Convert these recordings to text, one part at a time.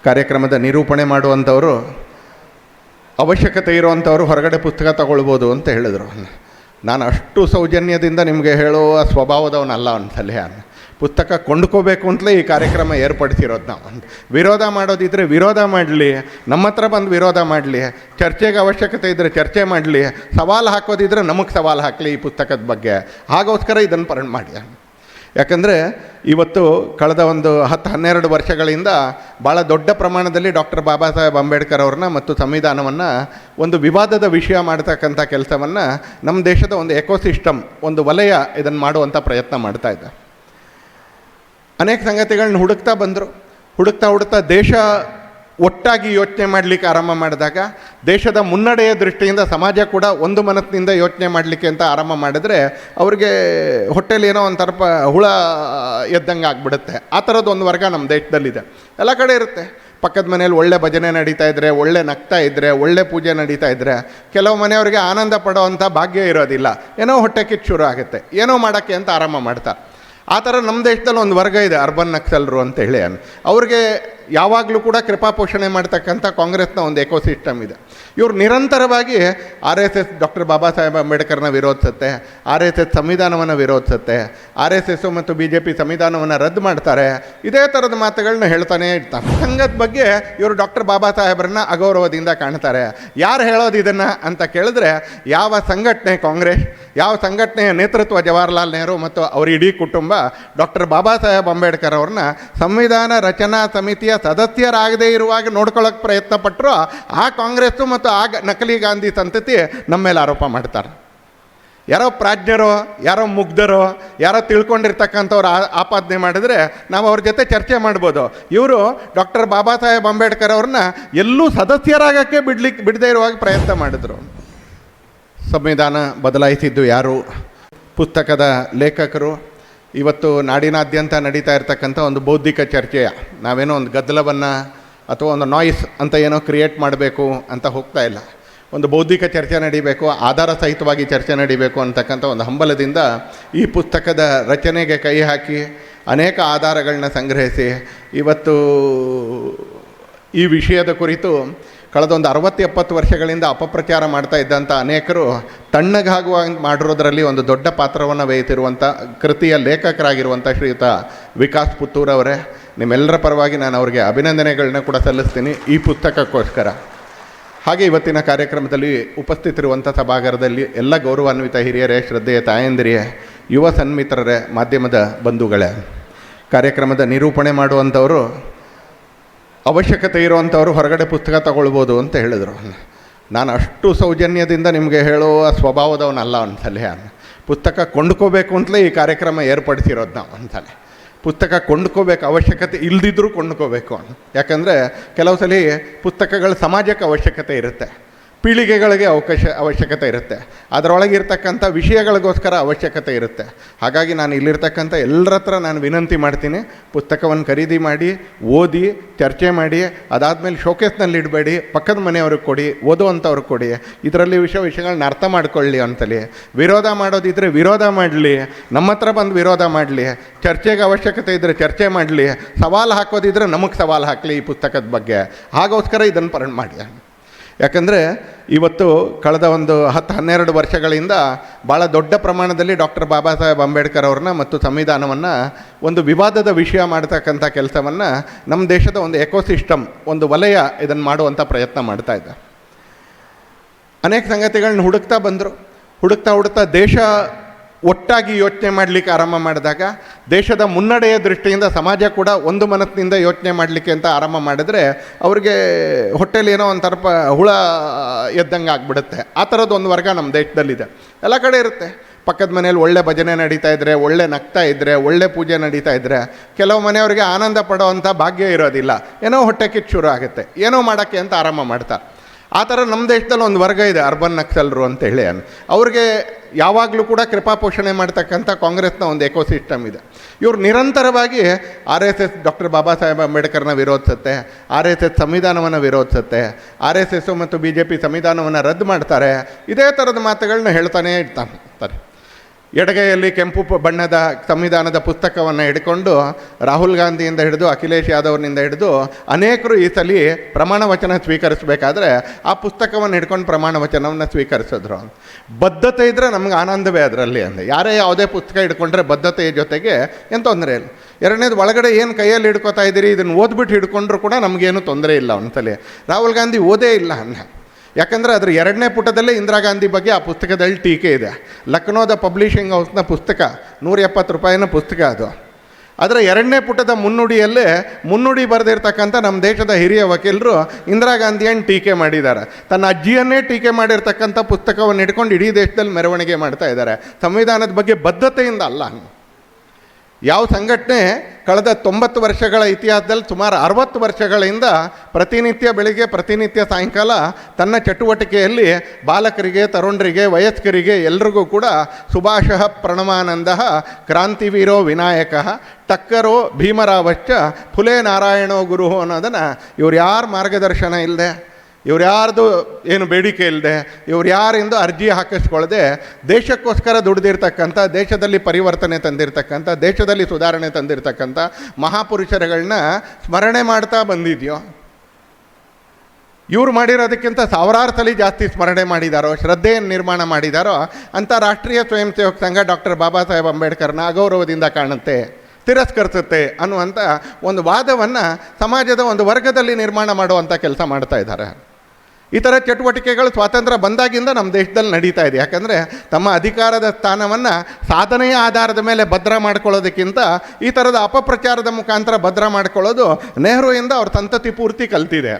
ಕಾರ್ಯಕ್ರಮದ ನಿರೂಪಣೆ ಮಾಡುವಂಥವರು ಅವಶ್ಯಕತೆ ಇರುವಂಥವ್ರು ಹೊರಗಡೆ ಪುಸ್ತಕ ತಗೊಳ್ಬೋದು ಅಂತ ಹೇಳಿದರು. ನಾನು ಅಷ್ಟು ಸೌಜನ್ಯದಿಂದ ನಿಮಗೆ ಹೇಳುವ ಸ್ವಭಾವದವನಲ್ಲ ಒಂದ್ಸಲ. ಪುಸ್ತಕ ಕೊಂಡ್ಕೋಬೇಕು ಅಂತಲೇ ಈ ಕಾರ್ಯಕ್ರಮ ಏರ್ಪಡಿಸಿರೋದು ನಾವು. ವಿರೋಧ ಮಾಡೋದಿದ್ದರೆ ವಿರೋಧ ಮಾಡಲಿ, ನಮ್ಮ ಹತ್ರ ಬಂದು ವಿರೋಧ ಮಾಡಲಿ, ಚರ್ಚೆಗೆ ಅವಶ್ಯಕತೆ ಇದ್ದರೆ ಚರ್ಚೆ ಮಾಡಲಿ, ಸವಾಲು ಹಾಕೋದಿದ್ರೆ ನಮಗೆ ಸವಾಲು ಹಾಕಲಿ ಈ ಪುಸ್ತಕದ ಬಗ್ಗೆ. ಹಾಗೋಸ್ಕರ ಇದನ್ನು ಮಾಡಿ. ಯಾಕಂದರೆ ಇವತ್ತು ಕಳೆದ ಒಂದು 10-12 ವರ್ಷಗಳಿಂದ ಭಾಳ ದೊಡ್ಡ ಪ್ರಮಾಣದಲ್ಲಿ ಡಾಕ್ಟರ್ ಬಾಬಾ ಸಾಹೇಬ್ ಅಂಬೇಡ್ಕರ್ ಅವ್ರನ್ನ ಮತ್ತು ಸಂವಿಧಾನವನ್ನು ಒಂದು ವಿವಾದದ ವಿಷಯ ಮಾಡ್ತಕ್ಕಂಥ ಕೆಲಸವನ್ನು ನಮ್ಮ ದೇಶದ ಒಂದು ಎಕೋಸಿಸ್ಟಮ್, ಒಂದು ವಲಯ ಇದನ್ನು ಮಾಡುವಂಥ ಪ್ರಯತ್ನ ಮಾಡ್ತಾಯಿದ್ದ. ಅನೇಕ ಸಂಗತಿಗಳನ್ನ ಹುಡುಕ್ತಾ ದೇಶ ಒಟ್ಟಾಗಿ ಯೋಚನೆ ಮಾಡಲಿಕ್ಕೆ ಆರಂಭ ಮಾಡಿದಾಗ, ದೇಶದ ಮುನ್ನಡೆಯ ದೃಷ್ಟಿಯಿಂದ ಸಮಾಜ ಕೂಡ ಒಂದು ಮನಸ್ಸಿನಿಂದ ಯೋಚನೆ ಮಾಡಲಿಕ್ಕೆ ಅಂತ ಆರಂಭ ಮಾಡಿದ್ರೆ ಅವ್ರಿಗೆ ಹೊಟ್ಟೆಲಿ ಏನೋ ಒಂದು ಸ್ವಲ್ಪ ಹುಳ ಎದ್ದಂಗೆ ಆಗಿಬಿಡುತ್ತೆ. ಆ ಥರದ್ದು ಒಂದು ವರ್ಗ ನಮ್ಮ ದೇಶದಲ್ಲಿದೆ. ಎಲ್ಲ ಕಡೆ ಇರುತ್ತೆ. ಪಕ್ಕದ ಮನೇಲಿ ಒಳ್ಳೆ ಭಜನೆ ನಡೀತಾ ಇದ್ದರೆ, ಒಳ್ಳೆ ನಗ್ತಾ ಇದ್ದರೆ, ಒಳ್ಳೆ ಪೂಜೆ ನಡೀತಾ ಇದ್ದರೆ ಕೆಲವು ಮನೆಯವರಿಗೆ ಆನಂದ ಪಡೋವಂಥ ಭಾಗ್ಯ ಇರೋದಿಲ್ಲ. ಏನೋ ಹೊಟ್ಟೆ ಕಿಚ್ಚು ಶುರು ಆಗುತ್ತೆ, ಏನೋ ಮಾಡೋಕ್ಕೆ ಅಂತ ಆರಂಭ ಮಾಡ್ತಾರೆ. ಆ ಥರ ನಮ್ಮ ದೇಶದಲ್ಲಿ ಒಂದು ವರ್ಗ ಇದೆ, ಅರ್ಬನ್ ನಕ್ಸಲರು ಅಂತೇಳಿ. ಅವ್ರಿಗೆ ಯಾವಾಗಲೂ ಕೂಡ ಕೃಪಾಪೋಷಣೆ ಮಾಡ್ತಕ್ಕಂಥ ಕಾಂಗ್ರೆಸ್ನ ಒಂದು ಎಕೋಸಿಸ್ಟಮ್ ಇದೆ. ಇವರು ನಿರಂತರವಾಗಿ RSS doctor Baba Saheb ಅಂಬೇಡ್ಕರ್ನ ವಿರೋಧಿಸುತ್ತೆ, RSS ಸಂವಿಧಾನವನ್ನು ವಿರೋಧಿಸುತ್ತೆ, RSS ಮತ್ತು BJP ಸಂವಿಧಾನವನ್ನು ರದ್ದು ಮಾಡ್ತಾರೆ. ಇದೇ ಥರದ ಮಾತುಗಳನ್ನ ಹೇಳ್ತಾನೆ ಇರ್ತಾರೆ. ಸಂಘದ ಬಗ್ಗೆ ಇವರು ಡಾಕ್ಟರ್ ಬಾಬಾ ಸಾಹೇಬ್ರನ್ನ ಅಗೌರವದಿಂದ ಕಾಣ್ತಾರೆ. ಯಾರು ಹೇಳೋದು ಇದನ್ನು ಅಂತ ಕೇಳಿದ್ರೆ, ಯಾವ ಸಂಘಟನೆ ಕಾಂಗ್ರೆಸ್, ಯಾವ ಸಂಘಟನೆಯ ನೇತೃತ್ವ ಜವಾಹರ್ಲಾಲ್ ನೆಹರು ಮತ್ತು ಅವರ ಇಡೀ ಕುಟುಂಬ ಡಾಕ್ಟರ್ ಬಾಬಾ ಸಾಹೇಬ್ ಅಂಬೇಡ್ಕರ್ ಅವ್ರನ್ನ ಸಂವಿಧಾನ ರಚನಾ ಸಮಿತಿಯ ಸದಸ್ಯರಾಗದೇ ಇರುವಾಗ ನೋಡ್ಕೊಳ್ಳೋಕೆ ಪ್ರಯತ್ನ ಪಟ್ಟರು ಆ ಕಾಂಗ್ರೆಸ್ಸು ಮತ್ತು ಆ ನಕಲಿ ಗಾಂಧಿ ಸಂತತಿ ನಮ್ಮ ಮೇಲೆ ಆರೋಪ ಮಾಡ್ತಾರೆ. ಯಾರೋ ಪ್ರಾಜ್ಞರೋ, ಯಾರೋ ಮುಗ್ಧರೋ, ಯಾರೋ ತಿಳ್ಕೊಂಡಿರ್ತಕ್ಕಂಥವ್ರು ಆಪಾದನೆ ಮಾಡಿದರೆ ನಾವು ಅವ್ರ ಜೊತೆ ಚರ್ಚೆ ಮಾಡ್ಬೋದು. ಇವರು ಡಾಕ್ಟರ್ ಬಾಬಾ ಸಾಹೇಬ್ ಅಂಬೇಡ್ಕರ್ ಅವ್ರನ್ನ ಎಲ್ಲೂ ಸದಸ್ಯರಾಗಕ್ಕೆ ಬಿಡದೇ ಇರುವಾಗ ಪ್ರಯತ್ನ ಮಾಡಿದ್ರು. ಸಂವಿಧಾನ ಬದಲಾಯಿಸಿದ್ದು ಯಾರು? ಪುಸ್ತಕದ ಲೇಖಕರು. ಇವತ್ತು ನಾಡಿನಾದ್ಯಂತ ನಡೀತಾ ಇರ್ತಕ್ಕಂಥ ಒಂದು ಬೌದ್ಧಿಕ ಚರ್ಚೆಯ, ನಾವೇನೋ ಒಂದು ಗದ್ದಲವನ್ನು ಅಥವಾ ಒಂದು ನಾಯ್ಸ್ ಅಂತ ಏನೋ ಕ್ರಿಯೇಟ್ ಮಾಡಬೇಕು ಅಂತ ಹೋಗ್ತಾ ಇಲ್ಲ. ಒಂದು ಬೌದ್ಧಿಕ ಚರ್ಚೆ ನಡೀಬೇಕು, ಆಧಾರ ಸಹಿತವಾಗಿ ಚರ್ಚೆ ನಡೀಬೇಕು ಅಂತಕ್ಕಂಥ ಒಂದು ಹಂಬಲದಿಂದ ಈ ಪುಸ್ತಕದ ರಚನೆಗೆ ಕೈ ಹಾಕಿ ಅನೇಕ ಆಧಾರಗಳನ್ನ ಸಂಗ್ರಹಿಸಿ ಇವತ್ತು ಈ ವಿಷಯದ ಕುರಿತು ಕಳೆದೊಂದು 60-70 ವರ್ಷಗಳಿಂದ ಅಪಪ್ರಚಾರ ಮಾಡ್ತಾ ಇದ್ದಂಥ ಅನೇಕರು ತಣ್ಣಗಾಗುವ ಮಾಡಿರೋದರಲ್ಲಿ ಒಂದು ದೊಡ್ಡ ಪಾತ್ರವನ್ನು ವಹಿಸಿರುವಂಥ ಕೃತಿಯ ಲೇಖಕರಾಗಿರುವಂಥ ಶ್ರೀಯುತ ವಿಕಾಸ್ ಪುತ್ತೂರವರೇ, ನಿಮ್ಮೆಲ್ಲರ ಪರವಾಗಿ ನಾನು ಅವರಿಗೆ ಅಭಿನಂದನೆಗಳನ್ನ ಕೂಡ ಸಲ್ಲಿಸ್ತೀನಿ ಈ ಪುಸ್ತಕಕ್ಕೋಸ್ಕರ. ಹಾಗೆ ಇವತ್ತಿನ ಕಾರ್ಯಕ್ರಮದಲ್ಲಿ ಉಪಸ್ಥಿತರಿರುವಂಥ ಸಭಾಗಾರದಲ್ಲಿ ಎಲ್ಲ ಗೌರವಾನ್ವಿತ ಹಿರಿಯರೇ, ಶ್ರದ್ಧೆಯ ತಾಯಂದಿರಿಯೇ, ಯುವ ಸನ್ಮಿತ್ರರೇ, ಮಾಧ್ಯಮದ ಬಂಧುಗಳೇ, ಕಾರ್ಯಕ್ರಮದ ನಿರೂಪಣೆ ಮಾಡುವಂಥವರು ಅವಶ್ಯಕತೆ ಇರುವಂಥವ್ರು ಹೊರಗಡೆ ಪುಸ್ತಕ ತಗೊಳ್ಬೋದು ಅಂತ ಹೇಳಿದರು. ನಾನು ಅಷ್ಟು ಸೌಜನ್ಯದಿಂದ ನಿಮಗೆ ಹೇಳುವ ಸ್ವಭಾವದವನಲ್ಲ ಒಂದ್ಸಲ. ಪುಸ್ತಕ ಕೊಂಡ್ಕೋಬೇಕು ಅಂತಲೇ ಈ ಕಾರ್ಯಕ್ರಮ ಏರ್ಪಡಿಸಿರೋದು ನಾವು. ಒಂದ್ಸಲ ಪುಸ್ತಕ ಕೊಂಡ್ಕೋಬೇಕು, ಅವಶ್ಯಕತೆ ಇಲ್ದಿದ್ರೂ ಕೊಂಡ್ಕೋಬೇಕು. ಯಾಕಂದರೆ ಕೆಲವು ಸಲ ಪುಸ್ತಕಗಳ ಸಮಾಜಕ್ಕೆ ಅವಶ್ಯಕತೆ ಇರುತ್ತೆ, ಪೀಳಿಗೆಗಳಿಗೆ ಅವಶ್ಯಕತೆ ಇರುತ್ತೆ, ಅದರೊಳಗಿರ್ತಕ್ಕಂಥ ವಿಷಯಗಳಿಗೋಸ್ಕರ ಅವಶ್ಯಕತೆ ಇರುತ್ತೆ. ಹಾಗಾಗಿ ನಾನು ಇಲ್ಲಿರ್ತಕ್ಕಂಥ ಎಲ್ಲರ ಹತ್ರ ನಾನು ವಿನಂತಿ ಮಾಡ್ತೀನಿ, ಪುಸ್ತಕವನ್ನು ಖರೀದಿ ಮಾಡಿ, ಓದಿ, ಚರ್ಚೆ ಮಾಡಿ, ಅದಾದಮೇಲೆ ಶೋಕೇಸ್ನಲ್ಲಿ ಇಡಬೇಡಿ, ಪಕ್ಕದ ಮನೆಯವ್ರಿಗೆ ಕೊಡಿ, ಓದುವಂಥವ್ರಿಗೆ ಕೊಡಿ. ಇದರಲ್ಲಿ ವಿಷಯಗಳನ್ನ ಅರ್ಥ ಮಾಡ್ಕೊಳ್ಳಿ ಅಂತಲೇ. ವಿರೋಧ ಮಾಡೋದಿದ್ದರೆ ವಿರೋಧ ಮಾಡಲಿ, ನಮ್ಮ ಹತ್ರ ಬಂದು ವಿರೋಧ ಮಾಡಲಿ, ಚರ್ಚೆಗೆ ಅವಶ್ಯಕತೆ ಇದ್ದರೆ ಚರ್ಚೆ ಮಾಡಲಿ, ಸವಾಲು ಹಾಕೋದಿದ್ರೆ ನಮಗೆ ಸವಾಲು ಹಾಕಲಿ ಈ ಪುಸ್ತಕದ ಬಗ್ಗೆ. ಹಾಗೋಸ್ಕರ ಇದನ್ನು ಮಾಡಿ. ಯಾಕಂದರೆ ಇವತ್ತು ಕಳೆದ ಒಂದು 10-12 ವರ್ಷಗಳಿಂದ ಭಾಳ ದೊಡ್ಡ ಪ್ರಮಾಣದಲ್ಲಿ ಡಾಕ್ಟರ್ ಬಾಬಾ ಸಾಹೇಬ್ ಅಂಬೇಡ್ಕರ್ ಅವ್ರನ್ನ ಮತ್ತು ಸಂವಿಧಾನವನ್ನು ಒಂದು ವಿವಾದದ ವಿಷಯ ಮಾಡ್ತಕ್ಕಂಥ ಕೆಲಸವನ್ನು ನಮ್ಮ ದೇಶದ ಒಂದು ಎಕೋಸಿಸ್ಟಮ್, ಒಂದು ವಲಯ ಇದನ್ನು ಮಾಡುವಂಥ ಪ್ರಯತ್ನ ಮಾಡ್ತಾ ಇದ್ದ. ಅನೇಕ ಸಂಗತಿಗಳನ್ನ ಹುಡುಕ್ತಾ ದೇಶ ಒಟ್ಟಾಗಿ ಯೋಚನೆ ಮಾಡಲಿಕ್ಕೆ ಆರಂಭ ಮಾಡಿದಾಗ, ದೇಶದ ಮುನ್ನಡೆಯ ದೃಷ್ಟಿಯಿಂದ ಸಮಾಜ ಕೂಡ ಒಂದು ಮನಸ್ಸಿನಿಂದ ಯೋಚನೆ ಮಾಡಲಿಕ್ಕೆ ಅಂತ ಆರಂಭ ಮಾಡಿದ್ರೆ ಅವ್ರಿಗೆ ಹೊಟ್ಟೆಲಿ ಏನೋ ಒಂದು ಸ್ವಲ್ಪ ಹುಳ ಎದ್ದಂಗೆ ಆಗಿಬಿಡುತ್ತೆ. ಆ ಥರದ್ದು ಒಂದು ವರ್ಗ ನಮ್ಮ ದೇಶದಲ್ಲಿದೆ. ಎಲ್ಲ ಕಡೆ ಇರುತ್ತೆ. ಪಕ್ಕದ ಮನೇಲಿ ಒಳ್ಳೆ ಭಜನೆ ನಡೀತಾ ಇದ್ದರೆ, ಒಳ್ಳೆ ನಗ್ತಾ ಇದ್ದರೆ, ಒಳ್ಳೆ ಪೂಜೆ ನಡೀತಾ ಇದ್ದರೆ ಕೆಲವು ಮನೆಯವರಿಗೆ ಆನಂದ ಪಡೋವಂಥ ಭಾಗ್ಯ ಇರೋದಿಲ್ಲ. ಏನೋ ಹೊಟ್ಟೆ ಕಿಚ್ಚು ಶುರು ಆಗುತ್ತೆ, ಏನೋ ಮಾಡೋಕ್ಕೆ ಅಂತ ಆರಂಭ ಮಾಡ್ತಾರೆ. ಆ ಥರ ನಮ್ಮ ದೇಶದಲ್ಲಿ ಒಂದು ವರ್ಗ ಇದೆ, ಅರ್ಬನ್ ನಕ್ಸಲರು ಅಂತೇಳಿ. ಅವ್ರಿಗೆ ಯಾವಾಗಲೂ ಕೂಡ ಕೃಪಾಪೋಷಣೆ ಮಾಡ್ತಕ್ಕಂಥ ಕಾಂಗ್ರೆಸ್ನ ಒಂದು ಎಕೋಸಿಸ್ಟಮ್ ಇದೆ. ಇವರು ನಿರಂತರವಾಗಿ RSS doctor Baba Saheb ಅಂಬೇಡ್ಕರ್ನ ವಿರೋಧಿಸುತ್ತೆ, RSS ಸಂವಿಧಾನವನ್ನು ವಿರೋಧಿಸುತ್ತೆ, RSS ಮತ್ತು BJP ಸಂವಿಧಾನವನ್ನು ರದ್ದು ಮಾಡ್ತಾರೆ. ಇದೇ ಥರದ ಮಾತುಗಳನ್ನ ಹೇಳ್ತಾನೆ ಇರ್ತಾರೆ. ಎಡಗೈಯಲ್ಲಿ ಕೆಂಪು ಬಣ್ಣದ ಸಂವಿಧಾನದ ಪುಸ್ತಕವನ್ನು ಹಿಡ್ಕೊಂಡು ರಾಹುಲ್ ಗಾಂಧಿಯಿಂದ ಹಿಡಿದು ಅಖಿಲೇಶ್ ಯಾದವ್ನಿಂದ ಹಿಡಿದು ಅನೇಕರು ಈ ಸಲ ಪ್ರಮಾಣ ವಚನ ಸ್ವೀಕರಿಸಬೇಕಾದ್ರೆ ಆ ಪುಸ್ತಕವನ್ನು ಹಿಡ್ಕೊಂಡು ಪ್ರಮಾಣ ವಚನವನ್ನು ಸ್ವೀಕರಿಸಿದ್ರು. ಬದ್ಧತೆ ಇದ್ದರೆ ನಮ್ಗೆ ಆನಂದವೇ ಅದರಲ್ಲಿ ಅಂದೆ. ಯಾರೇ ಯಾವುದೇ ಪುಸ್ತಕ ಹಿಡ್ಕೊಂಡ್ರೆ ಬದ್ಧತೆಯ ಜೊತೆಗೆ ಏನು ತೊಂದರೆ ಇಲ್ಲ. ಎರಡನೇದು, ಒಳಗಡೆ ಏನು ಕೈಯಲ್ಲಿ ಹಿಡ್ಕೊತಾ ಇದ್ದೀರಿ ಇದನ್ನು ಓದ್ಬಿಟ್ಟು ಹಿಡ್ಕೊಂಡ್ರು ಕೂಡ ನಮಗೇನು ತೊಂದರೆ ಇಲ್ಲ ಒಂದ್ಸಲಿ. ರಾಹುಲ್ ಗಾಂಧಿ ಓದೇ ಇಲ್ಲ ಅನ್ನ, ಯಾಕಂದರೆ ಅದರ 2ನೇ ಪುಟದಲ್ಲೇ ಇಂದಿರಾ ಗಾಂಧಿ ಬಗ್ಗೆ ಆ ಪುಸ್ತಕದಲ್ಲಿ ಟೀಕೆ ಇದೆ. ಲಕ್ನೋದ ಪಬ್ಲಿಷಿಂಗ್ ಹೌಸ್ನ ಪುಸ್ತಕ, 170 ರೂಪಾಯಿನ ಪುಸ್ತಕ ಅದು. ಅದರ 2ನೇ ಪುಟದ ಮುನ್ನುಡಿ ಬರೆದಿರ್ತಕ್ಕಂಥ ನಮ್ಮ ದೇಶದ ಹಿರಿಯ ವಕೀಲರು ಇಂದಿರಾ ಗಾಂಧಿಯನ್ನು ಟೀಕೆ ಮಾಡಿದ್ದಾರೆ. ತನ್ನ ಅಜ್ಜಿಯನ್ನೇ ಟೀಕೆ ಮಾಡಿರ್ತಕ್ಕಂಥ ಪುಸ್ತಕವನ್ನು ಹಿಡ್ಕೊಂಡು ಇಡೀ ದೇಶದಲ್ಲಿ ಮೆರವಣಿಗೆ ಮಾಡ್ತಾ ಇದ್ದಾರೆ. ಸಂವಿಧಾನದ ಬಗ್ಗೆ ಬದ್ಧತೆಯಿಂದ ಅಲ್ಲ. ಯಾವ ಸಂಘಟನೆ ಕಳೆದ 90 ವರ್ಷಗಳ ಇತಿಹಾಸದಲ್ಲಿ ಸುಮಾರು 60 ವರ್ಷಗಳಿಂದ ಪ್ರತಿನಿತ್ಯ ಬೆಳಿಗ್ಗೆ ಪ್ರತಿನಿತ್ಯ ಸಾಯಂಕಾಲ ತನ್ನ ಚಟುವಟಿಕೆಯಲ್ಲಿ ಬಾಲಕರಿಗೆ, ತರುಣರಿಗೆ, ವಯಸ್ಕರಿಗೆ ಎಲ್ರಿಗೂ ಕೂಡ ಸುಭಾಷಃ ಪ್ರಣಮಾನಂದಃ ಕ್ರಾಂತಿವೀರೋ ವಿನಾಯಕಃ ಟಕ್ಕರೋ ಭೀಮರಾವಶ್ಚ ಫುಲೆ ನಾರಾಯಣೋ ಗುರು ಅನ್ನೋದನ್ನು ಇವ್ರು ಯಾರ ಮಾರ್ಗದರ್ಶನ ಇಲ್ಲದೆ, ಇವ್ರು ಯಾರ್ದು ಏನು ಬೇಡಿಕೆ ಇಲ್ಲದೆ, ಇವ್ರು ಯಾರಿಂದ ಅರ್ಜಿ ಹಾಕಿಸ್ಕೊಳ್ಳದೆ ದೇಶಕ್ಕೋಸ್ಕರ ದುಡ್ದಿರ್ತಕ್ಕಂಥ, ದೇಶದಲ್ಲಿ ಪರಿವರ್ತನೆ ತಂದಿರತಕ್ಕಂಥ, ದೇಶದಲ್ಲಿ ಸುಧಾರಣೆ ತಂದಿರತಕ್ಕಂಥ ಮಹಾಪುರುಷರುಗಳನ್ನ ಸ್ಮರಣೆ ಮಾಡ್ತಾ ಬಂದಿದೆಯೋ. ಇವ್ರು ಮಾಡಿರೋದಕ್ಕಿಂತ 1000 ಸಲ ಜಾಸ್ತಿ ಸ್ಮರಣೆ ಮಾಡಿದಾರೋ, ಶ್ರದ್ಧೆಯನ್ನು ನಿರ್ಮಾಣ ಮಾಡಿದಾರೋ ಅಂಥ ರಾಷ್ಟ್ರೀಯ ಸ್ವಯಂ ಸೇವಕ ಸಂಘ ಡಾಕ್ಟರ್ ಬಾಬಾ ಸಾಹೇಬ್ ಅಂಬೇಡ್ಕರ್ನ ಅಗೌರವದಿಂದ ಕಾಣುತ್ತೆ, ತಿರಸ್ಕರಿಸುತ್ತೆ ಅನ್ನುವಂಥ ಒಂದು ವಾದವನ್ನು ಸಮಾಜದ ಒಂದು ವರ್ಗದಲ್ಲಿ ನಿರ್ಮಾಣ ಮಾಡುವಂಥ ಕೆಲಸ ಮಾಡ್ತಾ ಇದ್ದಾರೆ. ಈ ಥರ ಚಟುವಟಿಕೆಗಳು ಸ್ವಾತಂತ್ರ್ಯ ಬಂದಾಗಿಂದ ನಮ್ಮ ದೇಶದಲ್ಲಿ ನಡೀತಾ ಇದೆ. ಯಾಕಂದರೆ ತಮ್ಮ ಅಧಿಕಾರದ ಸ್ಥಾನವನ್ನು ಸಾಧನೆಯ ಆಧಾರದ ಮೇಲೆ ಭದ್ರ ಮಾಡ್ಕೊಳ್ಳೋದಕ್ಕಿಂತ ಈ ಥರದ ಅಪಪ್ರಚಾರದ ಮುಖಾಂತರ ಭದ್ರ ಮಾಡ್ಕೊಳ್ಳೋದು ನೆಹರುವಿಂದ ಅವ್ರ ಸಂತತಿ ಪೂರ್ತಿ ಕಲ್ತಿದೆ.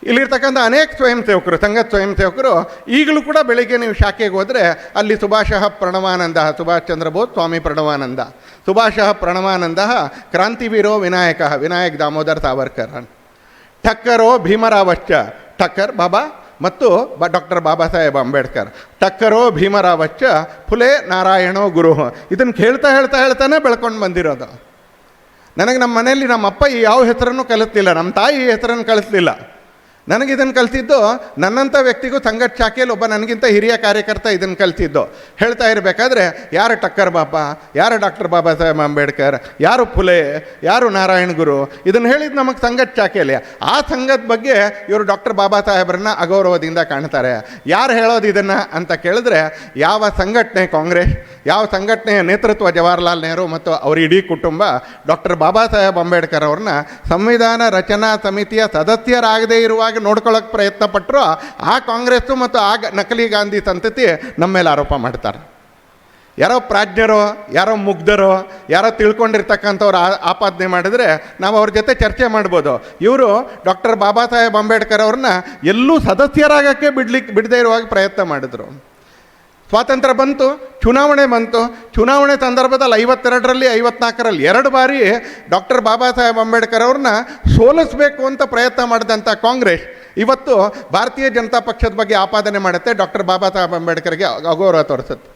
ಇಲ್ಲಿರ್ತಕ್ಕಂಥ ಅನೇಕ ಸ್ವಯಂ ಸೇವಕರು, ಸಂಘದ ಸ್ವಯಂ ಸೇವಕರು ಈಗಲೂ ಕೂಡ ಬೆಳಿಗ್ಗೆ ನೀವು ಶಾಖೆಗೆ ಹೋದರೆ ಅಲ್ಲಿ ಸುಭಾಷಃ ಪ್ರಣವಾನಂದ, ಸುಭಾಷ್ ಚಂದ್ರ ಬೋಸ್, ಸ್ವಾಮಿ ಪ್ರಣವಾನಂದ, ಸುಭಾಷಃ ಪ್ರಣವಾನಂದ ಕ್ರಾಂತಿವೀರೋ ವಿನಾಯಕ, ವಿನಾಯಕ್ ದಾಮೋದರ್ ಸಾವರ್ಕರ್, ಠಕ್ಕರೋ ಭೀಮರಾವಶ್ಚ, ಠಕ್ಕರ್ ಬಾಬಾ ಮತ್ತು ಡಾಕ್ಟರ್ ಬಾಬಾ ಸಾಹೇಬ್ ಅಂಬೇಡ್ಕರ್, ಟಕ್ಕರೋ ಭೀಮರಾವಶ್ಚ ಫುಲೆ ನಾರಾಯಣೋ ಗುರು. ಇದನ್ನು ಹೇಳ್ತಾನೆ ಬೆಳ್ಕೊಂಡು ಬಂದಿರೋದು. ನನಗೆ ನಮ್ಮ ಮನೆಯಲ್ಲಿ ನಮ್ಮ ಅಪ್ಪ ಯಾವ ಹೆಸರನ್ನು ಕಲಿಸ್ಲಿಲ್ಲ, ನಮ್ಮ ತಾಯಿ ಈ ಹೆಸರನ್ನು ಕಲಿಸ್ಲಿಲ್ಲ. ನನಗಿದನ್ನು ಕಲಿಸಿದ್ದು ನನ್ನಂಥ ವ್ಯಕ್ತಿಗೂ ಸಂಘಟ ಶಾಖೆಯಲ್ಲಿ ಒಬ್ಬ ನನಗಿಂತ ಹಿರಿಯ ಕಾರ್ಯಕರ್ತ ಇದನ್ನು ಕಲಿಸಿದ್ದು. ಹೇಳ್ತಾ ಇರಬೇಕಾದ್ರೆ ಯಾರು ಟಕ್ಕರ್ ಬಾಬಾ, ಯಾರು ಡಾಕ್ಟರ್ ಬಾಬಾ ಸಾಹೇಬ್ ಅಂಬೇಡ್ಕರ್, ಯಾರು ಫುಲೆ, ಯಾರು ನಾರಾಯಣ ಗುರು, ಇದನ್ನು ಹೇಳಿದ್ದು ನಮಗೆ ಸಂಘಟ ಶಾಖೆಯಲ್ಲಿ. ಆ ಸಂಘದ ಬಗ್ಗೆ ಇವರು ಡಾಕ್ಟರ್ ಬಾಬಾ ಸಾಹೇಬ್ರನ್ನ ಅಗೌರವದಿಂದ ಕಾಣ್ತಾರೆ. ಯಾರು ಹೇಳೋದು ಇದನ್ನು ಅಂತ ಕೇಳಿದ್ರೆ, ಯಾವ ಸಂಘಟನೆ ಕಾಂಗ್ರೆಸ್, ಯಾವ ಸಂಘಟನೆಯ ನೇತೃತ್ವ ಜವಾಹರ್ಲಾಲ್ ನೆಹರು ಮತ್ತು ಅವರ ಇಡೀ ಕುಟುಂಬ ಡಾಕ್ಟರ್ ಬಾಬಾ ಸಾಹೇಬ್ ಅಂಬೇಡ್ಕರ್ ಅವ್ರನ್ನ ಸಂವಿಧಾನ ರಚನಾ ಸಮಿತಿಯ ಸದಸ್ಯರಾಗದೇ ಇರುವಾಗ ನೋಡ್ಕೊಳ್ಳೋಕೆ ಪ್ರಯತ್ನ ಪಟ್ಟರು, ಆ ಕಾಂಗ್ರೆಸ್ಸು ಮತ್ತು ಆ ನಕಲಿ ಗಾಂಧಿ ಸಂತತಿ ನಮ್ಮ ಮೇಲೆ ಆರೋಪ ಮಾಡ್ತಾರೆ. ಯಾರೋ ಪ್ರಾಜ್ಞರೋ, ಯಾರೋ ಮುಗ್ಧರೋ, ಯಾರೋ ತಿಳ್ಕೊಂಡಿರ್ತಕ್ಕಂಥವ್ರು ಆಪಾದನೆ ಮಾಡಿದ್ರೆ ನಾವು ಅವ್ರ ಜೊತೆ ಚರ್ಚೆ ಮಾಡ್ಬೋದು. ಇವರು ಡಾಕ್ಟರ್ ಬಾಬಾ ಸಾಹೇಬ್ ಅಂಬೇಡ್ಕರ್ ಅವ್ರನ್ನ ಎಲ್ಲೂ ಸದಸ್ಯರಾಗಕ್ಕೆ ಬಿಡದೇ ಇರುವಾಗ ಪ್ರಯತ್ನ ಮಾಡಿದ್ರು. ಸ್ವಾತಂತ್ರ್ಯ ಬಂತು, ಚುನಾವಣೆ ಬಂತು. ಚುನಾವಣೆ ಸಂದರ್ಭದಲ್ಲಿ 52ರಲ್ಲಿ 54ರಲ್ಲಿ 2 ಬಾರಿ ಡಾಕ್ಟರ್ ಬಾಬಾ ಸಾಹೇಬ್ ಅಂಬೇಡ್ಕರ್ ಅವ್ರನ್ನ ಸೋಲಿಸಬೇಕು ಅಂತ ಪ್ರಯತ್ನ ಮಾಡಿದಂಥ ಕಾಂಗ್ರೆಸ್ ಇವತ್ತು ಭಾರತೀಯ ಜನತಾ ಪಕ್ಷದ ಬಗ್ಗೆ ಆಪಾದನೆ ಮಾಡುತ್ತೆ, ಡಾಕ್ಟರ್ ಬಾಬಾ ಸಾಹೇಬ್ ಅಂಬೇಡ್ಕರ್ಗೆ ಅಗೌರವ ತೋರಿಸುತ್ತೆ.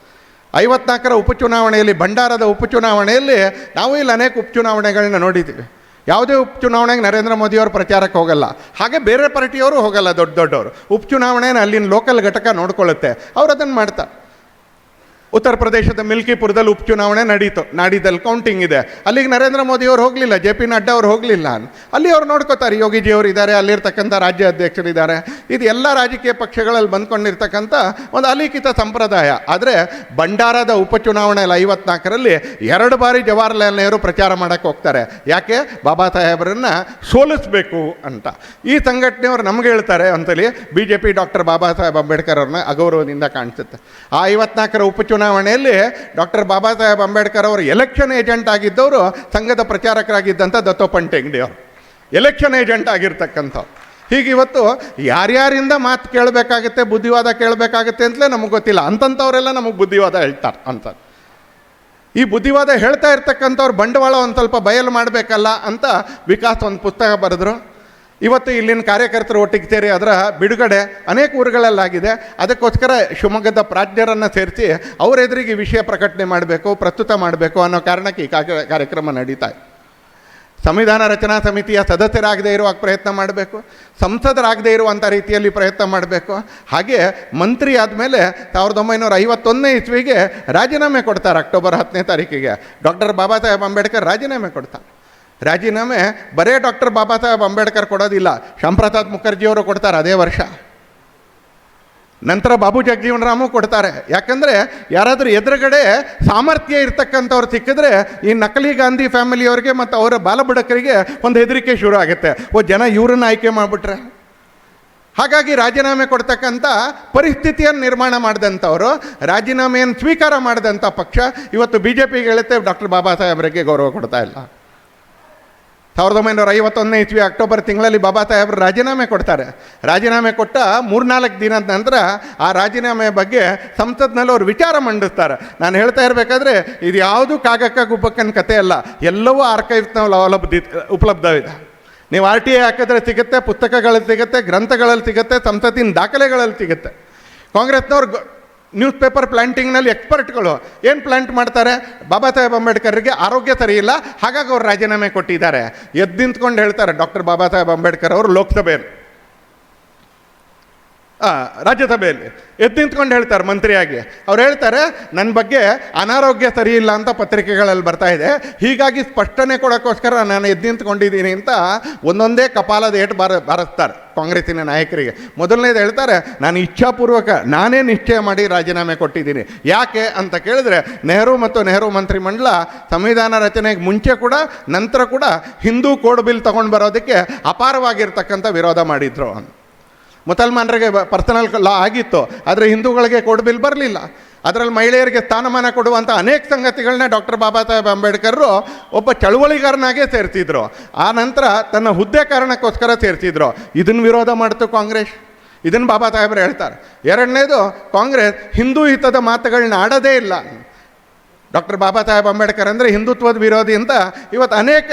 54ರ ಉಪಚುನಾವಣೆಯಲ್ಲಿ, ಭಂಡಾರದ ಉಪಚುನಾವಣೆಯಲ್ಲಿ ನಾವು ಇಲ್ಲಿ ಅನೇಕ ಉಪಚುನಾವಣೆಗಳನ್ನ ನೋಡಿದ್ದೀವಿ. ಯಾವುದೇ ಉಪಚುನಾವಣೆಗೆ ನರೇಂದ್ರ ಮೋದಿಯವರು ಪ್ರಚಾರಕ್ಕೆ ಹೋಗಲ್ಲ, ಹಾಗೆ ಬೇರೆ ಪಾರ್ಟಿಯವರು ಹೋಗಲ್ಲ. ದೊಡ್ಡವರು ಉಪಚುನಾವಣೆನ ಅಲ್ಲಿನ ಲೋಕಲ್ ಘಟಕ ನೋಡ್ಕೊಳ್ಳುತ್ತೆ, ಅವ್ರು ಅದನ್ನು ಮಾಡ್ತಾರೆ. ಉತ್ತರ ಪ್ರದೇಶದ ಮಿಲ್ಕಿಪುರದಲ್ಲಿ ಉಪಚುನಾವಣೆ ನಡೀತು, ನಾಡಿದಲ್ಲಿ ಕೌಂಟಿಂಗ್ ಇದೆ. ಅಲ್ಲಿಗೆ ನರೇಂದ್ರ ಮೋದಿಯವರು ಹೋಗಲಿಲ್ಲ, JP ನಡ್ಡಾ ಅವರು ಹೋಗಲಿಲ್ಲ. ಅಲ್ಲಿ ಅವ್ರು ನೋಡ್ಕೋತಾರೆ, ಯೋಗಿಜಿಯವರು ಇದ್ದಾರೆ, ಅಲ್ಲಿರ್ತಕ್ಕಂಥ ರಾಜ್ಯ ಅಧ್ಯಕ್ಷರಿದ್ದಾರೆ. ಇದು ಎಲ್ಲ ರಾಜಕೀಯ ಪಕ್ಷಗಳಲ್ಲಿ ಬಂದ್ಕೊಂಡಿರ್ತಕ್ಕಂಥ ಒಂದು ಅಲಿಖಿತ ಸಂಪ್ರದಾಯ. ಆದರೆ ಭಂಡಾರದ ಉಪಚುನಾವಣೆಯಲ್ಲಿ 54ರಲ್ಲಿ 2 ಬಾರಿ ಜವಾಹರ್ಲಾಲ್ ನೆಹರು ಪ್ರಚಾರ ಮಾಡೋಕ್ಕೆ ಹೋಗ್ತಾರೆ. ಯಾಕೆ? ಬಾಬಾ ಸಾಹೇಬರನ್ನು ಸೋಲಿಸಬೇಕು ಅಂತ. ಈ ಸಂಘಟನೆಯವರು ನಮ್ಗೆ ಹೇಳ್ತಾರೆ ಅಂತೇಳಿ BJP ಡಾಕ್ಟರ್ ಬಾಬಾ ಸಾಹೇಬ್ ಅಂಬೇಡ್ಕರ್ ಅವ್ರನ್ನ ಅಗೌರವದಿಂದ ಕಾಣಿಸುತ್ತೆ. ಆ 54ರ ಉಪಚುನಾವಣೆಯಲ್ಲಿ ಡಾಕ್ಟರ್ ಬಾಬಾ ಸಾಹೇಬ್ ಅಂಬೇಡ್ಕರ್ ಅವರು ಎಲೆಕ್ಷನ್ ಏಜೆಂಟ್ ಆಗಿದ್ದವರು ಸಂಘದ ಪ್ರಚಾರಕರಾಗಿದ್ದಂಥ ದತ್ತೋಪಂತ್ ಹೆಗ್ಡೆ ಅವರು ಎಲೆಕ್ಷನ್ ಏಜೆಂಟ್ ಆಗಿರ್ತಕ್ಕಂಥವ್ರು. ಹೀಗೆ ಇವತ್ತು ಯಾರ್ಯಾರಿಂದ ಮಾತು ಕೇಳಬೇಕಾಗುತ್ತೆ, ಬುದ್ಧಿವಾದ ಕೇಳಬೇಕಾಗುತ್ತೆ ಅಂತಲೇ ನಮಗೆ ಗೊತ್ತಿಲ್ಲ. ಅಂತಂಥವರೆಲ್ಲ ನಮಗೆ ಬುದ್ಧಿವಾದ ಹೇಳ್ತಾರೆ ಅಂತ. ಈ ಬುದ್ಧಿವಾದ ಹೇಳ್ತಾ ಇರ್ತಕ್ಕಂಥವ್ರು ಬಂಡವಾಳ ಒಂದು ಸ್ವಲ್ಪ ಬಯಲು ಮಾಡಬೇಕಲ್ಲ ಅಂತ ವಿಕಾಸ್ ಒಂದು ಪುಸ್ತಕ ಬರೆದ್ರು. ಇವತ್ತು ಇಲ್ಲಿನ ಕಾರ್ಯಕರ್ತರು ಒಟ್ಟಿಗೆ ಸೇರಿ ಅದರ ಬಿಡುಗಡೆ ಅನೇಕ ಊರುಗಳಲ್ಲಾಗಿದೆ. ಅದಕ್ಕೋಸ್ಕರ ಶಿವಮೊಗ್ಗದ ಪ್ರಾಜ್ಞರನ್ನು ಸೇರಿಸಿ ಅವರ ಎದುರಿಗೆ ವಿಷಯ ಪ್ರಕಟಣೆ ಮಾಡಬೇಕು, ಪ್ರಸ್ತುತ ಮಾಡಬೇಕು ಅನ್ನೋ ಕಾರಣಕ್ಕೆ ಈ ಕಾರ್ಯಕ್ರಮ ನಡೀತಾ ಇದೆ. ಸಂವಿಧಾನ ರಚನಾ ಸಮಿತಿಯ ಸದಸ್ಯರಾಗದೇ ಇರುವಾಗ ಪ್ರಯತ್ನ ಮಾಡಬೇಕು, ಸಂಸದರಾಗದೇ ಇರುವಂಥ ರೀತಿಯಲ್ಲಿ ಪ್ರಯತ್ನ ಮಾಡಬೇಕು. ಹಾಗೆ ಮಂತ್ರಿ ಆದಮೇಲೆ 1951ನೇ ಇಸ್ವಿಗೆ ರಾಜೀನಾಮೆ ಕೊಡ್ತಾರೆ. ಅಕ್ಟೋಬರ್ 10ನೇ ತಾರೀಕಿಗೆ ಡಾಕ್ಟರ್ ಬಾಬಾ ಸಾಹೇಬ್ ಅಂಬೇಡ್ಕರ್ ರಾಜೀನಾಮೆ ಕೊಡ್ತಾರೆ. ರಾಜೀನಾಮೆ ಬರೇ ಡಾಕ್ಟರ್ ಬಾಬಾ ಸಾಹೇಬ್ ಅಂಬೇಡ್ಕರ್ ಕೊಡೋದಿಲ್ಲ, ಶ್ಯಾಮ್ ಪ್ರಸಾದ್ ಮುಖರ್ಜಿಯವರು ಕೊಡ್ತಾರೆ ಅದೇ ವರ್ಷ. ನಂತರ ಬಾಬು ಜಗಜೀವನರಾಮು ಕೊಡ್ತಾರೆ. ಯಾಕಂದರೆ ಯಾರಾದರೂ ಎದುರುಗಡೆ ಸಾಮರ್ಥ್ಯ ಇರ್ತಕ್ಕಂಥವ್ರು ಸಿಕ್ಕಿದ್ರೆ ಈ ನಕಲಿ ಗಾಂಧಿ ಫ್ಯಾಮಿಲಿಯವ್ರಿಗೆ ಮತ್ತು ಅವರ ಬಾಲಬುಡಕರಿಗೆ ಒಂದು ಹೆದರಿಕೆ ಶುರು ಆಗುತ್ತೆ, ಜನ ಇವ್ರನ್ನ ಆಯ್ಕೆ ಮಾಡಿಬಿಟ್ರೆ. ಹಾಗಾಗಿ ರಾಜೀನಾಮೆ ಕೊಡ್ತಕ್ಕಂಥ ಪರಿಸ್ಥಿತಿಯನ್ನು ನಿರ್ಮಾಣ ಮಾಡಿದಂಥವರು, ರಾಜೀನಾಮೆಯನ್ನು ಸ್ವೀಕಾರ ಮಾಡಿದಂಥ ಪಕ್ಷ ಇವತ್ತು BJPಗೆ ಹೇಳುತ್ತೆ ಡಾಕ್ಟರ್ ಬಾಬಾ ಸಾಹೇಬರಿಗೆ ಗೌರವ ಕೊಡ್ತಾ ಇಲ್ಲ. 1951ನೇ ಇಸ್ವಿ ಅಕ್ಟೋಬರ್ ತಿಂಗಳಲ್ಲಿ ಬಾಬಾ ಸಾಹೇಬರು ರಾಜೀನಾಮೆ ಕೊಡ್ತಾರೆ. ರಾಜೀನಾಮೆ ಕೊಟ್ಟ 3-4 ದಿನದ ನಂತರ ಆ ರಾಜೀನಾಮೆ ಬಗ್ಗೆ ಸಂಸತ್ನಲ್ಲಿ ಅವರು ವಿಚಾರ ಮಂಡಿಸ್ತಾರೆ. ನಾನು ಹೇಳ್ತಾ ಇರಬೇಕಾದ್ರೆ ಇದು ಯಾವುದು ಕಾಗಕ್ಕ ಗುಬ್ಬಕ್ಕನ ಕಥೆ ಅಲ್ಲ, ಎಲ್ಲವೂ ಆರ್ಕೈವ್ಸ್ನಲ್ಲಿ ಉಪಲಬ್ಧವಿದೆ. ನೀವು RTA ಹಾಕಿದ್ರೆ ಸಿಗುತ್ತೆ, ಪುಸ್ತಕಗಳಲ್ಲಿ ಸಿಗುತ್ತೆ, ಗ್ರಂಥಗಳಲ್ಲಿ ಸಿಗುತ್ತೆ, ಸಂಸತ್ತಿನ ದಾಖಲೆಗಳಲ್ಲಿ ಸಿಗುತ್ತೆ. ಕಾಂಗ್ರೆಸ್ನವ್ರು ನ್ಯೂಸ್ ಪೇಪರ್ ಪ್ಲಾಂಟಿಂಗ್ನಲ್ಲಿ ಎಕ್ಸ್ಪರ್ಟ್ಗಳು ಏನು ಪ್ಲಾಂಟ್ ಮಾಡ್ತಾರೆ, ಬಾಬಾ ಸಾಹೇಬ್ ಅಂಬೇಡ್ಕರ್ಗೆ ಆರೋಗ್ಯ ಸರಿ ಇಲ್ಲ, ಹಾಗಾಗಿ ಅವ್ರು ರಾಜೀನಾಮೆ ಕೊಟ್ಟಿದ್ದಾರೆ. ಎದ್ದು ನಿಂತ್ಕೊಂಡು ಹೇಳ್ತಾರೆ ಡಾಕ್ಟರ್ ಬಾಬಾ ಸಾಹೇಬ್ ಅಂಬೇಡ್ಕರ್ ಅವರು ಲೋಕಸಭೆಯಲ್ಲಿ ರಾಜ್ಯಸಭೆಯಲ್ಲಿ ಎದ್ದು ನಿಂತ್ಕೊಂಡು ಹೇಳ್ತಾರೆ ಮಂತ್ರಿಯಾಗಿ. ಅವ್ರು ಹೇಳ್ತಾರೆ ನನ್ನ ಬಗ್ಗೆ ಅನಾರೋಗ್ಯ ಸರಿ ಇಲ್ಲ ಅಂತ ಪತ್ರಿಕೆಗಳಲ್ಲಿ ಬರ್ತಾ ಇದೆ, ಹೀಗಾಗಿ ಸ್ಪಷ್ಟನೆ ಕೊಡೋಕ್ಕೋಸ್ಕರ ನಾನು ಎದ್ದು ನಿಂತ್ಕೊಂಡಿದ್ದೀನಿ ಅಂತ ಒಂದೊಂದೇ ಕಪಾಲದ ಏಟು ಬಾರಿಸ್ತಾರೆ ಕಾಂಗ್ರೆಸ್ಸಿನ ನಾಯಕರಿಗೆ. ಮೊದಲನೇದು ಹೇಳ್ತಾರೆ ನಾನು ಇಚ್ಛಾಪೂರ್ವಕ ನಾನೇ ನಿಶ್ಚಯ ಮಾಡಿ ರಾಜೀನಾಮೆ ಕೊಟ್ಟಿದ್ದೀನಿ. ಯಾಕೆ ಅಂತ ಕೇಳಿದ್ರೆ ನೆಹರು ಮತ್ತು ನೆಹರು ಮಂತ್ರಿಮಂಡಲ ಸಂವಿಧಾನ ರಚನೆಗೆ ಮುಂಚೆ ಕೂಡ ನಂತರ ಕೂಡ ಹಿಂದೂ ಕೋಡ್ ಬಿಲ್ ತೊಗೊಂಡು ಬರೋದಕ್ಕೆ ಅಪಾರವಾಗಿರ್ತಕ್ಕಂಥ ವಿರೋಧ ಮಾಡಿದ್ರು. ಮುಸಲ್ಮಾನರಿಗೆ ಪರ್ಸನಲ್ ಲಾ ಆಗಿತ್ತು, ಆದರೆ ಹಿಂದೂಗಳಿಗೆ ಕೋಡ್ ಬಿಲ್ ಬರಲಿಲ್ಲ. ಅದರಲ್ಲಿ ಮಹಿಳೆಯರಿಗೆ ಸ್ಥಾನಮಾನ ಕೊಡುವಂಥ ಅನೇಕ ಸಂಗತಿಗಳನ್ನ ಡಾಕ್ಟರ್ ಬಾಬಾ ಸಾಹೇಬ್ ಅಂಬೇಡ್ಕರ್ ಒಬ್ಬ ಚಳುವಳಿಗಾರನಾಗೇ ಸೇರಿಸಿದ್ರು. ಆ ನಂತರ ತನ್ನ ಹುದ್ದೆ ಕಾರಣಕ್ಕೋಸ್ಕರ ಸೇರಿಸಿದ್ರು. ಇದನ್ನು ವಿರೋಧ ಮಾಡ್ತು ಕಾಂಗ್ರೆಸ್. ಇದನ್ನು ಬಾಬಾ ಸಾಹೇಬರು ಹೇಳ್ತಾರೆ. ಎರಡನೇದು, ಕಾಂಗ್ರೆಸ್ ಹಿಂದೂ ಹಿತದ ಮಾತುಗಳನ್ನ ಆಡೋದೇ ಇಲ್ಲ. ಡಾಕ್ಟರ್ ಬಾಬಾ ಸಾಹೇಬ್ ಅಂಬೇಡ್ಕರ್ ಅಂದರೆ ಹಿಂದುತ್ವದ ವಿರೋಧಿ ಅಂತ ಇವತ್ತು ಅನೇಕ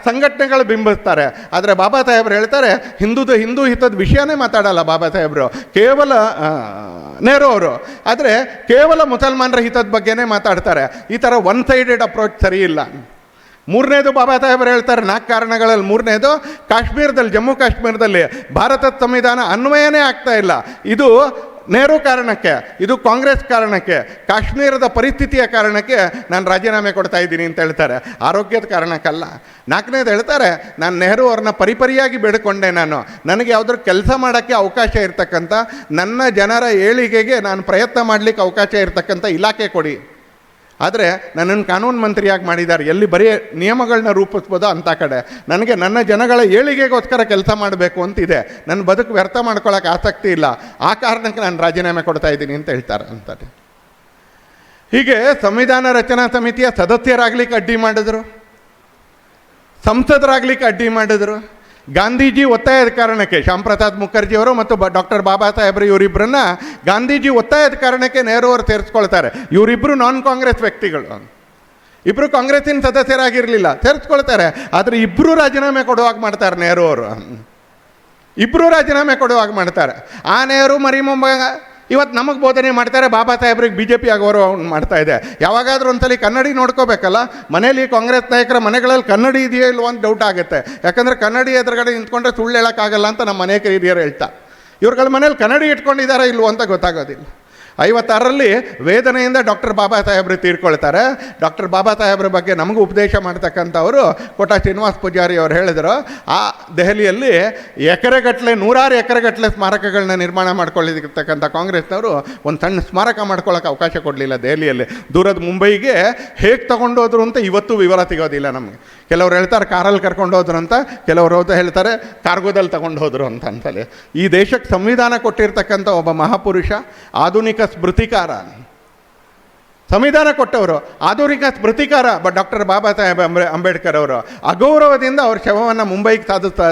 ಸಂಘಟನೆಗಳು ಬಿಂಬಿಸ್ತಾರೆ. ಆದರೆ ಬಾಬಾ ಸಾಹೇಬರು ಹೇಳ್ತಾರೆ ಹಿಂದೂ ಹಿತದ ವಿಷಯನೇ ಮಾತಾಡಲ್ಲ ಬಾಬಾ ಸಾಹೇಬರು, ಕೇವಲ ನೆಹರು ಅವರು. ಆದರೆ ಕೇವಲ ಮುಸಲ್ಮಾನರ ಹಿತದ ಬಗ್ಗೆನೇ ಮಾತಾಡ್ತಾರೆ. ಈ ಥರ ಒನ್ ಸೈಡೆಡ್ ಅಪ್ರೋಚ್ ಸರಿ ಇಲ್ಲ. ಮೂರನೇದು ಬಾಬಾ ಸಾಹೇಬರು ಹೇಳ್ತಾರೆ 4 ಕಾರಣಗಳಲ್ಲಿ ಮೂರನೇದು, ಕಾಶ್ಮೀರದಲ್ಲಿ ಜಮ್ಮು ಕಾಶ್ಮೀರದಲ್ಲಿ ಭಾರತದ ಸಂವಿಧಾನ ಅನ್ವಯನೇ ಆಗ್ತಾ ಇಲ್ಲ. ಇದು ನೆಹರು ಕಾರಣಕ್ಕೆ, ಇದು ಕಾಂಗ್ರೆಸ್ ಕಾರಣಕ್ಕೆ, ಕಾಶ್ಮೀರದ ಪರಿಸ್ಥಿತಿಯ ಕಾರಣಕ್ಕೆ ನಾನು ರಾಜೀನಾಮೆ ಕೊಡ್ತಾ ಇದ್ದೀನಿ ಅಂತ ಹೇಳ್ತಾರೆ, ಆರೋಗ್ಯದ ಕಾರಣಕ್ಕಲ್ಲ. 4ನೇದು ಹೇಳ್ತಾರೆ ನಾನು ನೆಹರು ಅವ್ರನ್ನ ಪರಿಪರಿಯಾಗಿ ಬೇಡಿಕೊಂಡೆ, ನನಗೆ ಯಾವುದ್ರ ಕೆಲಸ ಮಾಡೋಕ್ಕೆ ಅವಕಾಶ ಇರ್ತಕ್ಕಂಥ, ನನ್ನ ಜನರ ಏಳಿಗೆಗೆ ನಾನು ಪ್ರಯತ್ನ ಮಾಡಲಿಕ್ಕೆ ಅವಕಾಶ ಇರ್ತಕ್ಕಂಥ ಇಲಾಖೆ ಕೊಡಿ. ಆದರೆ ನನ್ನನ್ನು ಕಾನೂನು ಮಂತ್ರಿಯಾಗಿ ಮಾಡಿದ್ದಾರೆ, ಎಲ್ಲಿ ಬರೀ ನಿಯಮಗಳನ್ನ ರೂಪಿಸ್ಬೋದೋ ಅಂಥ ಕಡೆ. ನನಗೆ ನನ್ನ ಜನಗಳ ಏಳಿಗೆಗೋಸ್ಕರ ಕೆಲಸ ಮಾಡಬೇಕು ಅಂತಿದೆ, ನನ್ನ ಬದುಕು ವ್ಯರ್ಥ ಮಾಡ್ಕೊಳ್ಳೋಕೆ ಆಸಕ್ತಿ ಇಲ್ಲ, ಆ ಕಾರಣಕ್ಕೆ ನಾನು ರಾಜೀನಾಮೆ ಕೊಡ್ತಾ ಇದ್ದೀನಿ ಅಂತ ಹೇಳ್ತಾರೆ ಅಂತಾರೆ. ಹೀಗೆ ಸಂವಿಧಾನ ರಚನಾ ಸಮಿತಿಯ ಸದಸ್ಯರಾಗಲಿಕ್ಕೆ ಅಡ್ಡಿ ಮಾಡಿದ್ರು, ಸಂಸದರಾಗಲಿಕ್ಕೆ ಅಡ್ಡಿ ಮಾಡಿದ್ರು. ಗಾಂಧೀಜಿ ಒತ್ತಾಯದ ಕಾರಣಕ್ಕೆ ಶ್ಯಾಮ್ ಪ್ರಸಾದ್ ಮುಖರ್ಜಿಯವರು ಮತ್ತು ಡಾಕ್ಟರ್ ಬಾಬಾ ಸಾಹೇಬರು ಇವರಿಬ್ಬರನ್ನ ಗಾಂಧೀಜಿ ಒತ್ತಾಯದ ಕಾರಣಕ್ಕೆ ನೆಹರು ಅವರು ಸೇರಿಸ್ಕೊಳ್ತಾರೆ. ಇವರಿಬ್ಬರು ನಾನ್ ಕಾಂಗ್ರೆಸ್ ವ್ಯಕ್ತಿಗಳು, ಇಬ್ಬರು ಕಾಂಗ್ರೆಸ್ಸಿನ ಸದಸ್ಯರಾಗಿರಲಿಲ್ಲ, ಸೇರಿಸ್ಕೊಳ್ತಾರೆ. ಆದರೆ ಇಬ್ಬರು ರಾಜೀನಾಮೆ ಕೊಡುವಾಗ ಮಾಡ್ತಾರೆ ನೆಹರು ಅವರು, ಇಬ್ಬರು ರಾಜೀನಾಮೆ ಕೊಡುವಾಗ ಮಾಡ್ತಾರೆ. ಆ ನೆಹರು ಮರಿಮೊಮ್ಮಗ ಇವತ್ತು ನಮಗೆ ಬೋಧನೆ ಮಾಡ್ತಾರೆ, ಬಾಬಾ ಸಾಹೇಬ್ರಿಗೆ BJP ಆಗೋರು ಮಾಡ್ತಾ ಇದೆ. ಯಾವಾಗಾದ್ರೂ ಒಂದ್ಸಲಿ ಕನ್ನಡಿ ನೋಡ್ಕೋಬೇಕಲ್ಲ, ಮನೇಲಿ ಕಾಂಗ್ರೆಸ್ ನಾಯಕರ ಮನೆಗಳಲ್ಲಿ ಕನ್ನಡಿ ಇದೆಯೋ ಇಲ್ವೋ ಅಂತ ಡೌಟ್ ಆಗುತ್ತೆ. ಯಾಕಂದರೆ ಕನ್ನಡಿ ಎದುರುಗಡೆ ನಿಂತ್ಕೊಂಡ್ರೆ ಸುಳ್ಳು ಹೇಳೋಕ್ಕಾಗಲ್ಲ ಅಂತ ನಮ್ಮ ಅನೇಕ ಹಿರಿಯರು ಹೇಳ್ತಾ, ಇವ್ರುಗಳ ಮನೇಲಿ ಕನ್ನಡಿ ಇಟ್ಕೊಂಡಿದ್ದಾರಾ ಇಲ್ವೋ ಅಂತ ಗೊತ್ತಾಗೋದಿಲ್ಲ. 56ರಲ್ಲಿ ವೇದನೆಯಿಂದ ಡಾಕ್ಟರ್ ಬಾಬಾ ಸಾಹೇಬರು ತೀರ್ಕೊಳ್ತಾರೆ. ಡಾಕ್ಟರ್ ಬಾಬಾ ಸಾಹೇಬ್ರ ಬಗ್ಗೆ ನಮಗೂ ಉಪದೇಶ ಮಾಡ್ತಕ್ಕಂಥವರು ಕೋಟ ಶ್ರೀನಿವಾಸ ಪೂಜಾರಿ ಅವರು ಹೇಳಿದರು, ಆ ದೆಹಲಿಯಲ್ಲಿ ಎಕರೆಗಟ್ಟಲೆ 100 ಎಕರೆಗಟ್ಟಲೆ ಸ್ಮಾರಕಗಳನ್ನ ನಿರ್ಮಾಣ ಮಾಡ್ಕೊಳ್ಳಿರ್ತಕ್ಕಂಥ ಕಾಂಗ್ರೆಸ್ನವರು ಒಂದು ಸಣ್ಣ ಸ್ಮಾರಕ ಮಾಡ್ಕೊಳ್ಳೋಕೆ ಅವಕಾಶ ಕೊಡಲಿಲ್ಲ ದೆಹಲಿಯಲ್ಲಿ. ದೂರದ ಮುಂಬೈಗೆ ಹೇಗೆ ತೊಗೊಂಡೋದ್ರು ಅಂತ ಇವತ್ತು ವಿವರ ಸಿಗೋದಿಲ್ಲ ನಮಗೆ. ಕೆಲವ್ರು ಹೇಳ್ತಾರೆ ಕಾರಲ್ಲಿ ಕರ್ಕೊಂಡು ಹೋದ್ರು ಅಂತ, ಕೆಲವರು ಹೇಳ್ತಾರೆ ಕಾರ್ಗೋದಲ್ಲಿ ತಗೊಂಡು ಹೋದರು ಅಂತ ಅನ್ಸಲಿ. ಈ ದೇಶಕ್ಕೆ ಸಂವಿಧಾನ ಕೊಟ್ಟಿರ್ತಕ್ಕಂಥ ಒಬ್ಬ ಮಹಾಪುರುಷ, ಆಧುನಿಕ ಸ್ಮೃತಿಕಾರ, ಸಂವಿಧಾನ ಕೊಟ್ಟವರು, ಆಧುನಿಕ ಸ್ಮೃತಿಕಾರ ಡಾಕ್ಟರ್ ಬಾಬಾ ಸಾಹೇಬ್ ಅಂಬೇಡ್ಕರ್ ಅವರು. ಅಗೌರವದಿಂದ ಅವ್ರ ಶವವನ್ನು ಮುಂಬೈಗೆ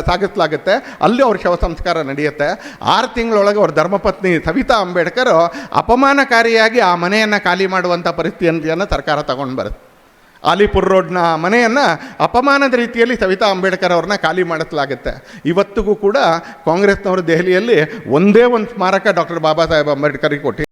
ಸಾಗಿಸಲಾಗುತ್ತೆ, ಅಲ್ಲಿ ಅವ್ರ ಶವ ಸಂಸ್ಕಾರ ನಡೆಯುತ್ತೆ. 6 ತಿಂಗಳೊಳಗೆ ಅವ್ರ ಧರ್ಮಪತ್ನಿ ಸವಿತಾ ಅಂಬೇಡ್ಕರ್ ಅಪಮಾನಕಾರಿಯಾಗಿ ಆ ಮನೆಯನ್ನು ಖಾಲಿ ಮಾಡುವಂಥ ಪರಿಸ್ಥಿತಿಯನ್ನು ಸರ್ಕಾರ ತಗೊಂಡು ಬರುತ್ತೆ. ಆಲಿಪುರ್ ರೋಡ್ನ ಮನೆಯನ್ನು ಅಪಮಾನದ ರೀತಿಯಲ್ಲಿ ಸವಿತಾ ಅಂಬೇಡ್ಕರ್ ಅವ್ರನ್ನ ಖಾಲಿ ಮಾಡಿಸಲಾಗುತ್ತೆ. ಇವತ್ತಿಗೂ ಕೂಡ ಕಾಂಗ್ರೆಸ್ನವರು ದೆಹಲಿಯಲ್ಲಿ ಒಂದೇ ಒಂದು ಸ್ಮಾರಕ ಡಾಕ್ಟರ್ ಬಾಬಾ ಸಾಹೇಬ್ ಅಂಬೇಡ್ಕರ್ಗೆ ಕೊಟ್ಟಿದ್ದಾರೆ.